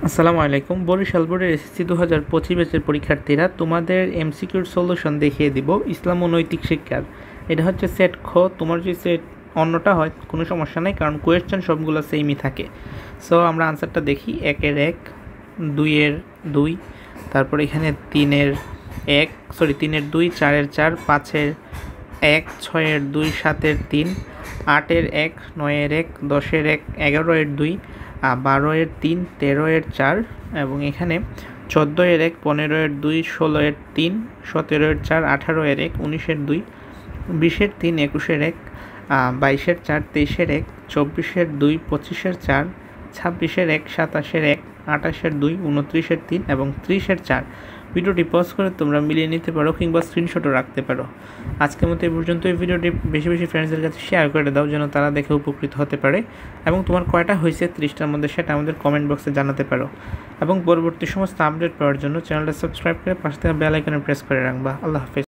আসসালামু আলাইকুম। বরিশাল বোর্ডের এসএসসি 2025 ব্যাচের পরীক্ষার্থীরা, তোমাদের এমসিকিউর সলিউশন দেখিয়ে দিব ইসলাম ও নৈতিক শিক্ষার। এটা হচ্ছে সেট খ। তোমার যদি সেট অন্যটা হয় কোনো সমস্যা নেই, কারণ কোয়েশ্চেন সবগুলো সেমই থাকে। সো আমরা আনসারটা দেখি। 1-এর 1, 2-এর 2, তারপর এখানে 3-এর 2, 4-এর 4, 5-এর 1, 6-এর 2, 7-এর 3, 8-এর 1, 9-এর 1, 10-এর 1, 11-এর 2, 12-এর 3, 13-এর 4 এবং এখানে 14-এর 1, 15-এর 2, 16-এর 3, 17-এর 4, 18-এর 1, 19-এর 2, 20-এর 3, 21-এর 1, 22-এর 4, 23-এর 1, 24-এর 2, 25-এর 4, 26-এর 1, 27-এর 1, 28-এর 2, 29-এর 3 এবং 30-এর 4। ভিডিওটি পজ করে তোমরা মিলিয়ে নিতে পারো কিংবা স্ক্রিনশটও রাখতে পারো। আজকের মতো এই পর্যন্ত। এই ভিডিওটি বেশি বেশি ফ্রেন্ডসদের কাছে শেয়ার করে দাও, যেন তারা দেখে উপকৃত হতে পারে। এবং তোমার কয়টা হয়েছে 30টার মধ্যে সেটা আমাদের কমেন্ট বক্সে জানাতে পারো। এবং পরবর্তী সমস্ত আপডেট পাওয়ার জন্য চ্যানেলটা সাবস্ক্রাইব করে পাশে থাকা বেল আইকনে প্রেস করে রাখবা। আল্লাহ হাফেজ।